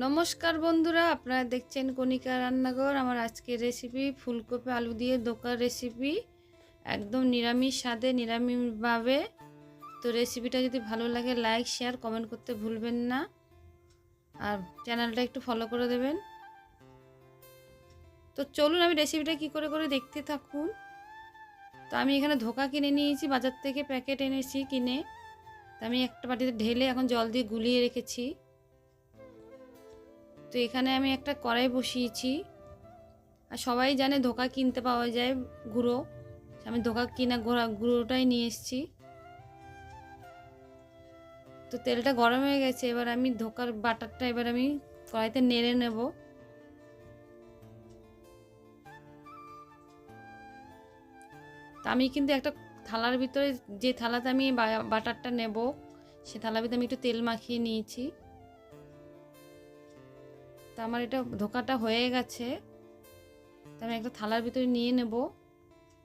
নমস্কার বন্ধুরা, আপনারা দেখছেন কণিকা রান্নাঘর। আমার আজকের রেসিপি ফুলকপি আলু দিয়ে দোকার রেসিপি, একদম নিরামিষ স্বাদে নিরামিষভাবে। তো রেসিপিটা যদি ভালো লাগে লাইক শেয়ার কমেন্ট করতে ভুলবেন না, আর চ্যানেলটা একটু ফলো করে দেবেন। তো চলুন আমি রেসিপিটা কি করে দেখতে থাকুন। তো আমি এখানে ধোকা কিনে নিয়েছি, বাজার থেকে প্যাকেট এনেছি কিনে। তো আমি একটা বাটিতে ঢেলে এখন জল দিয়ে গুলিয়ে রেখেছি। তো এখানে আমি একটা কড়াই বসিয়েছি। আর সবাই জানে ধোকা কিনতে পাওয়া যায় গুঁড়ো, আমি ধোকা কিনা গুঁড়োটাই নিয়ে এসেছি। তো তেলটা গরম হয়ে গেছে, এবার আমি ধোকার বাটারটা এবার আমি কড়াইতে নেড়ে নেব। তা আমি কিন্তু একটা থালার ভিতরে, যে থালাতে আমি বাটারটা নেব সে থালার ভিতরে আমি একটু তেল মাখিয়ে নিয়েছি। তা আমার এটা ধোকাটা হয়ে গেছে, তা আমি একটা থালার ভিতরে নিয়ে নেব,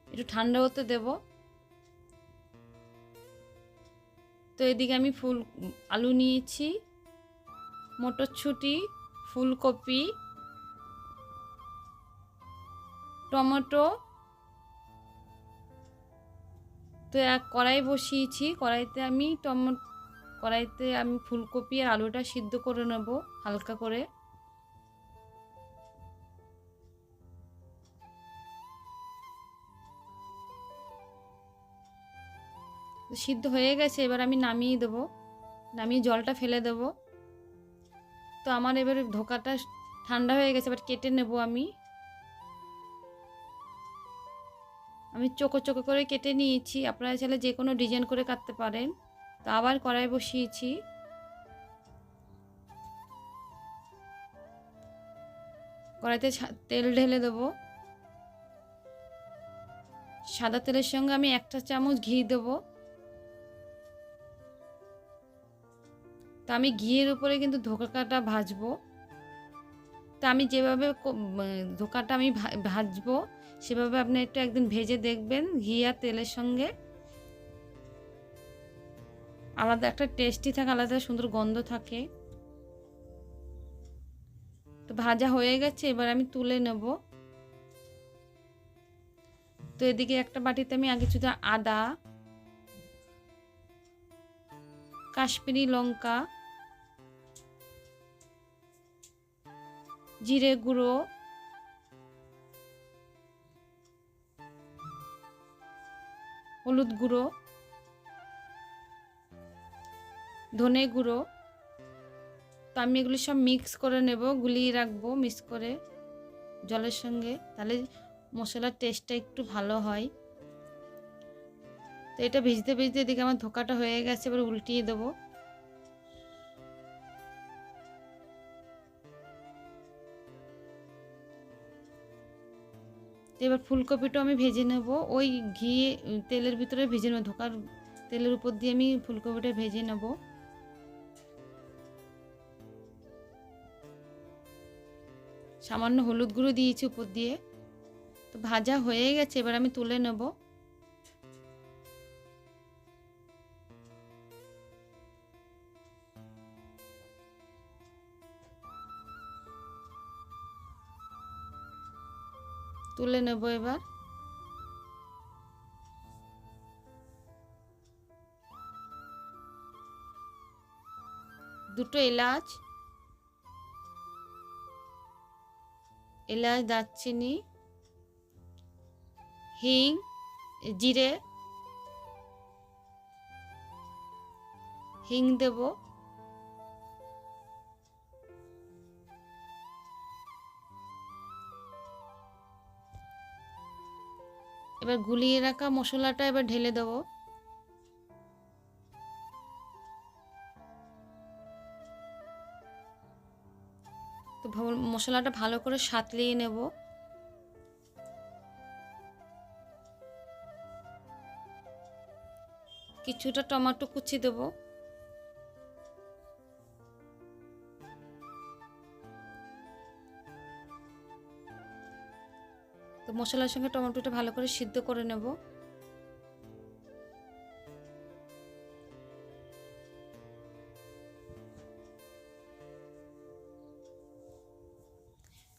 একটু ঠান্ডা হতে দেব। তো এদিকে আমি আলু নিয়েছি, মটরশুঁটি, ফুলকপি, টমেটো। তো এক কড়াই বসিয়েছি, কড়াইতে আমি ফুলকপি আর আলুটা সিদ্ধ করে নেব হালকা করে। সিদ্ধ হয়ে গেছে, এবার আমি নামিয়ে দেবো, নামিয়ে জলটা ফেলে দেব। তো আমার এবার ধোকাটা ঠান্ডা হয়ে গেছে, এবার কেটে নেব। আমি চোখো চোখো করে কেটে নিয়েছি, আপনারা চাইলে যে কোনো ডিজাইন করে কাটতে পারেন। তো আবার কড়াই বসিয়েছি, কড়াইতে তেল ঢেলে দেবো। সাদা তেলের সঙ্গে আমি 1 চামচ ঘি দেবো। তা আমি ঘিয়ের উপরে কিন্তু ধোকাটা ভাজবো। তা আমি যেভাবে ধোকাটা আমি ভাজবো সেভাবে আপনি একটু একদিন ভেজে দেখবেন, ঘি আর তেলের সঙ্গে আলাদা একটা টেস্টি থাকে, আলাদা সুন্দর গন্ধ থাকে। তো ভাজা হয়ে গেছে, এবার আমি তুলে নেব। তো এদিকে একটা বাটিতে আমি আগে শুধু আদা, কাশ্মীরি লঙ্কা, জিরে গুঁড়ো, হলুদ গুঁড়ো, ধনে গুঁড়ো, তো আমি এগুলি সব মিক্স করে নেব, গুলিয়ে রাখবো মিক্স করে জলের সঙ্গে, তাহলে মশলার টেস্টটা একটু ভালো হয়। তো এটা ভিজতে ভিজতে এদিকে আমার ধোকাটা হয়ে গেছে, এবার উল্টিয়ে দেবো। এবার ফুলকপিটা আমি ভেজে নেব, ওই ঘি তেলের ভিতরে ভেজে নেব, ধোকার তেলের উপর দিয়ে আমি ফুলকপিটা ভেজে নেব। সামান্য হলুদ গুঁড়ো দিয়েছি উপর দিয়ে। তো ভাজা হয়ে গেছে, এবার আমি তুলে নেব। তুলে নেব এবার। দুটো এলাচ, দারচিনি, হিং, জিরে, হিং দেব। এবার গুলিয়ে রাখা মশলাটা এবার ঢেলে দেব। তো মশলাটা ভালো করে সাঁতলিয়ে নেব। কিছুটা টমেটো কুচি দেব। তো মশলার সঙ্গে টমেটোটা ভালো করে সিদ্ধ করে নেব।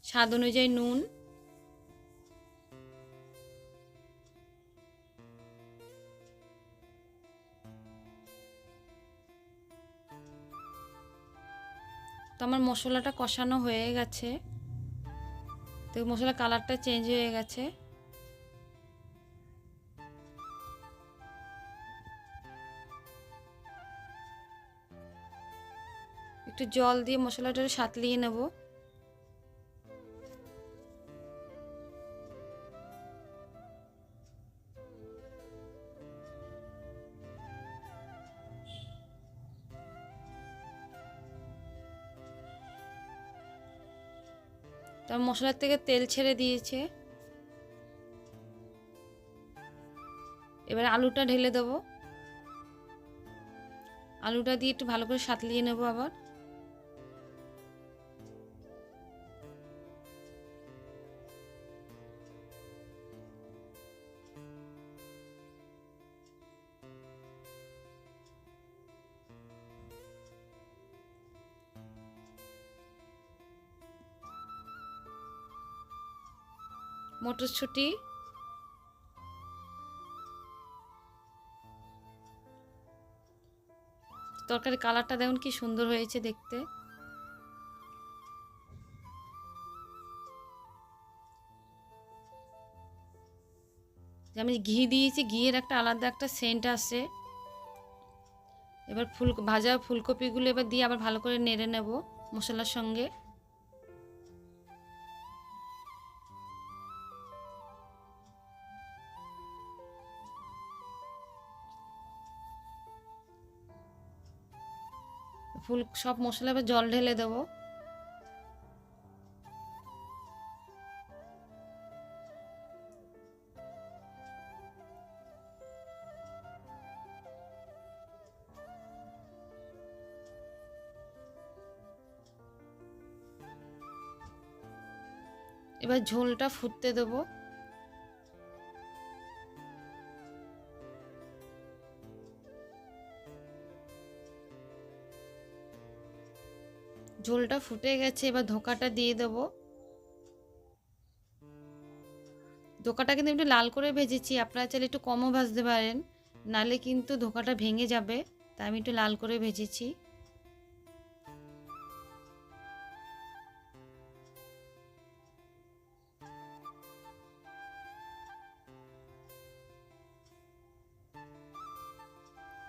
স্বাদ অনুযায়ী নুন, তো আমার মশলাটা কষানো হয়ে গেছে, তো মশলার কালারটা চেঞ্জ হয়ে গেছে। একটু জল দিয়ে মশলাটা সাঁতলিয়ে নেব। তার মশলার থেকে তেল ছেড়ে দিয়েছে। এবার আলুটা ঢেলে দেবো। আলুটা দিয়ে একটু ভালো করে সাঁতলিয়ে নেব আবার। মটরশুঁটি, তরকারি কালারটা দেখুন কি সুন্দর হয়েছে দেখতে। আমি ঘি দিয়েছি, ঘিয়ের একটা আলাদা একটা সেন্ট আসে। এবার ভাজা ফুলকপিগুলো এবার দিয়ে আবার ভালো করে নেড়ে নেব মশলার সঙ্গে। সব মশলা এবার জল ঢেলে দেবো। এবার ঝোলটা ফুটতে দেবো। ঝোলটা ফুটে গেছে, এবার ধোকাটা দিয়ে দেবো। ধোকাটা কিন্তু একটু লাল করে ভেজেছি, আপনারা চাইলে একটু কমও ভাজতে পারেন, নালে কিন্তু ধোকাটা ভেঙে যাবে, তাই আমি একটু লাল করে ভেজেছি।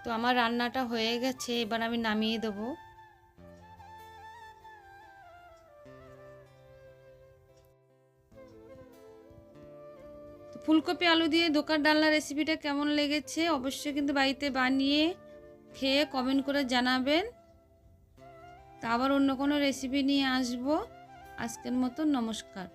তো আমার রান্নাটা হয়ে গেছে, এবার আমি নামিয়ে দেবো। ফুলকপি আলু দিয়ে দোকার ডালনা রেসিপিটা কেমন লেগেছে অবশ্যই কিন্তু বাড়িতে বানিয়ে খেয়ে কমেন্ট করে জানাবেন। তা আবার অন্য কোনো রেসিপি নিয়ে আসবো। আজকের মতো নমস্কার।